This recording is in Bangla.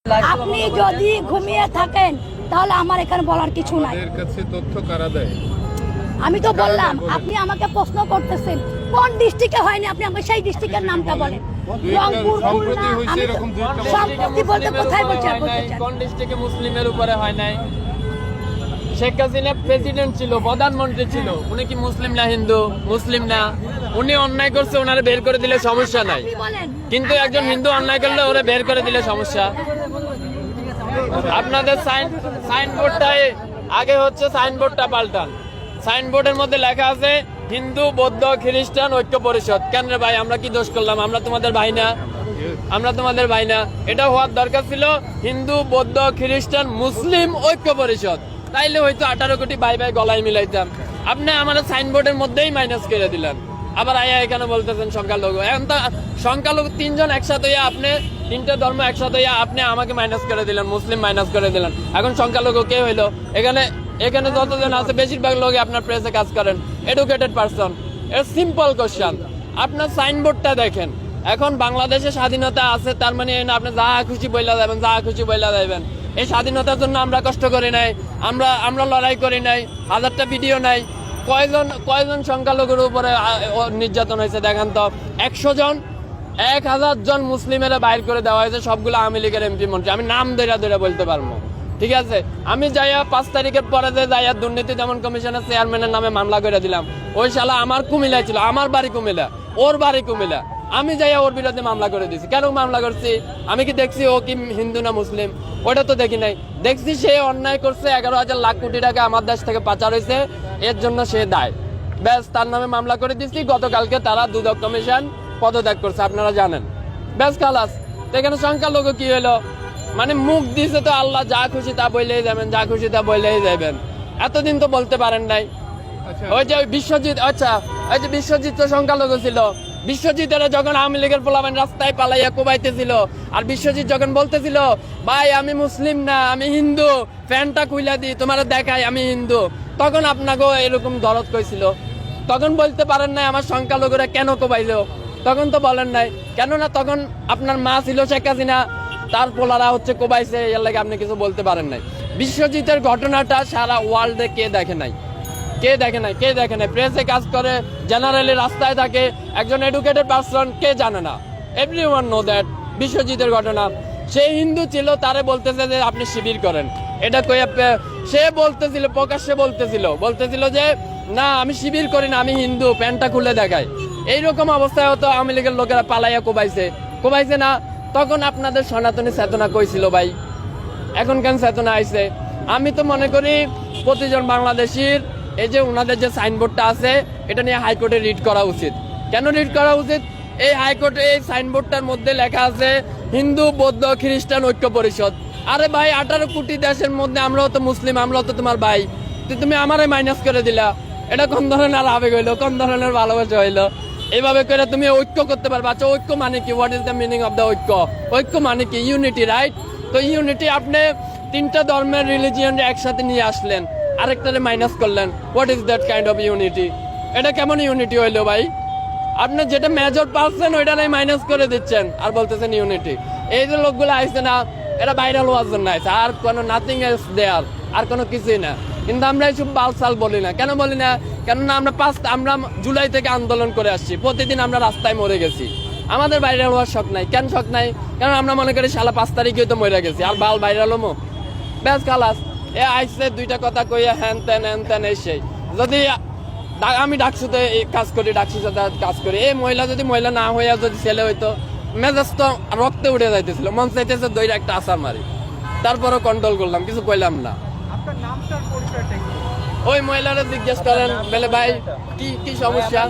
আপনি যদি ঘুমিয়ে থাকেন তাহলে আমার এখানে বলার কিছু নাই। তথ্য কারা দেয়? আমি তো বললাম, আপনি আমাকে প্রশ্ন করতেছেন কোন ডিস্ট্রিক্টে হয়নি, আপনি আমাকে সেই ডিস্ট্রিক্টের নামটা বলেন। রংপুর, খুলনা, সম্প্রতি বলতে কোথায় বলছেন? কোন ডিস্ট্রিক্টে মুসলিমের উপরে হয় নাই? শেখ হাসিনা প্রেসিডেন্ট ছিল, প্রধানমন্ত্রী ছিল, উনি কি মুসলিম না হিন্দু? মুসলিম না। উনি অন্যায় করছে, ওনারে বের করে দিলে সমস্যা নাই, কিন্তু একজন হিন্দু অন্যায় করলে ওরা বের করে দিলে সমস্যা। আপনাদের সাইনবোর্ডটাই আগে হচ্ছে, সাইনবোর্ডটা পাল্টান। সাইনবোর্ডের মধ্যে লেখা আছে হিন্দু বৌদ্ধ খ্রিস্টান ঐক্য পরিষদ। কেন রে ভাই, আমরা কি দোষ করলাম? আমরা তোমাদের ভাই না? আমরা তোমাদের ভাই না? এটা হওয়ার দরকার ছিল হিন্দু বৌদ্ধ খ্রিস্টান মুসলিম ঐক্য পরিষদ, তাইলে হয়তো 18 কোটি ভাই ভাই গলায় মিলাইতাম। আপনি আমাদের সাইনবোর্ডের মধ্যেই মাইনাস করে দিলেন, আবার আয়া এখানে বলতেছেন সংখ্যালঘু। এখন তো সংখ্যালঘু তিনজন একসাথে হইয়া, আপনি তিনটা ধর্ম একসাথে হইয়া আপনি আমাকে মাইনাস করে দিলেন, মুসলিম মাইনাস করে দিলেন। এখন সংখ্যালঘু কে হইলো? এখানে এখানে যতজন আছে বেশিরভাগ লোকই আপনার প্রেসে কাজ করেন, এডুকেটেড পারসন। এর সিম্পল কোশ্চেন, আপনার সাইনবোর্ডটা দেখেন। এখন বাংলাদেশে স্বাধীনতা আছে, তার মানে আপনি যা খুশি বইলা যাবেন, যা খুশি বইলা যাবেন। এই স্বাধীনতার জন্য আমরা কষ্ট করি নাই, আমরা লড়াই করি নাই, হাজারটা ভিডিও নাই। কয়জন সংখ্যালঘুর উপরে নির্যাতন হয়েছে দেখান তো? 100 জন, 1000 জন মুসলিমেরা বাইর করে দেওয়া হয়েছে, সবগুলো আওয়ামী লীগের এমপি মন্ত্রী। আমি নাম ধরে বলতে পারবো, ঠিক আছে? আমি যাইয়া 5 তারিখের পরে যাইয়া দুর্নীতি দমন কমিশনের চেয়ারম্যানের নামে মামলা করে দিলাম। ওই শালা আমার কুমিল্লায় ছিল, আমার বাড়ি কুমিল্লা, ওর বাড়ি কুমিল্লা। আমি যাইয়া ওর বিরুদ্ধে মামলা করে দিয়েছি। কেন মামলা করছি? আমি কি দেখছি ও কি হিন্দু না মুসলিম? ওটা তো দেখি নাই। দেখছি সে অন্যায় করছে, 11,000 লাখ কোটি টাকা আমার দেশ থেকে পাচার হয়েছে, এর জন্য সে দায়। ব্যাস, তার নামে মামলা করে দিচ্ছি। গতকালকে তারা দুদক কমিশন পদত্যাগ করছে, আপনারা জানেন। ব্যাস, খালাস। তো এখানে সংখ্যালঘু কি হলো? মানে মুখ দিছে তো আল্লাহ, যা খুশি তা বললেই যাবেন, যা খুশি তা বললেই যাবেন। এতদিন তো বলতে পারেন নাই। ওই যে বিশ্বজিৎ, আচ্ছা ওই যে বিশ্বজিৎ তো সংখ্যালঘু ছিল। বিশ্বজিতের যখন আওয়ামী লীগের পোলাপান রাস্তায় পালাইয়া কোবাইতেছিল, আর বিশ্বজিৎ যখন বলতেছিল ভাই আমি মুসলিম না, আমি হিন্দু, ফ্যানটা খুইলা দিই তোমার দেখাই আমি হিন্দু, তখন আপনাকেও এরকম দরদ কইছিল। তখন বলতে পারেন নাই আমার সংখ্যালঘুরা কেন কোবাইলো? তখন তো বলেন নাই। কেননা তখন আপনার মা ছিল শেখ হাসিনা, তার পোলারা হচ্ছে কোবাইছে, এর লাগে আপনি কিছু বলতে পারেন নাই। বিশ্বজিতের ঘটনাটা সারা ওয়ার্ল্ডে কে দেখে নাই? কে দেখে নাই? কে দেখে নাই? প্রেসে কাজ করে, জেনারেলি রাস্তায় থাকে, একজন এডুকেটেড পারসন, কে জানে না? Everyone know that. বিশ্বজিতের ঘটনা, সে হিন্দু ছিল, তারে বলতেছে যে আপনি শিবির করেন। এটা কইয়া সে বলতেছিল, প্রকাশ্যে বলতেছিল যে না আমি শিবির করি না, আমি হিন্দু, প্যান্টটা খুলে দেখায়। এইরকম অবস্থায় হতো আওয়ামী লীগের লোকেরা পালাইয়া কোবাইছে না? তখন আপনাদের সনাতনী চেতনা কইছিল ভাই, এখন কেন চেতনা আইছে? আমি তো মনে করি প্রতিজন বাংলাদেশির এই যে ওনাদের যে সাইনবোর্ডটা আছে, এটা নিয়ে হাইকোর্টে রিট করা উচিত। কেন রিট করা উচিত? এই হাইকোর্টে এই সাইনবোর্ডটার মধ্যে লেখা আছে হিন্দু বৌদ্ধ খ্রিস্টান ঐক্য পরিষদ। আরে ভাই, 18 কোটি দেশের মধ্যে আমরাও তো মুসলিম, আমরাও তো তোমার ভাই, তুমি আমারে মাইনাস করে দিলা। এটা কোন ধরনের আবেগ হইলো? কোন ধরনের ভালোবাসা হইলো? এইভাবে করে তুমি ঐক্য করতে পারবে? আচ্ছা, ঐক্য মানে কি? What is the meaning of the ঐক্য? ঐক্য মানে কি? Unity, right? তো ইউনিটি, আপনি 3টা ধর্মের রিলিজিয়ন একসাথে নিয়ে আসলেন, আরেকটারে মাইনাস করলেন। What is that kind of unity? এটা কেমন ইউনিটি হইলো ভাই? আপনি যেটা মেজর পারছেন ওইটারে মাইনাস করে দিচ্ছেন আর বলতেছেন ইউনিটি। এই যে লোকগুলো আইছে না, এটা ভাইরাল হওয়ার জন্য আইছে, আর কোনো নাথিং এলস দেয়ার, আর কোনো কিছুই না। কিন্তু আমরা এইসব বালসাল বলি না। কেন বলি না? কেননা আমরা জুলাই থেকে আন্দোলন করে আসছি, প্রতিদিন আমরা রাস্তায় মরে গেছি। আমাদের ভাইরাল হওয়ার শখ নাই। কেন শখ নাই? কারণ আমরা মনে করি শালা 5 তারিখে তো মরে গেছি, আর বাল ভাইরাল হমো। ব্যাস, খালাস। এ আইসে 2টা কথা কইয়া হ্যান তেন এই সেই। যদি আমি ডাকসুতে কাজ করি, ডাকসুতে কাজ করি, এই মহিলা যদি মহিলা না হইয়া যদি ছেলে হইতো, মেজাজ তো রক্তে উঠে যাইতেছিল, মন চাইতেছে দইরা একটা আসার মারি। তারপরও কন্ট্রোল করলাম, কিছু কইলাম না। ওই মহিলারা জিজ্ঞেস করেন বলে ভাই কি সমস্যা।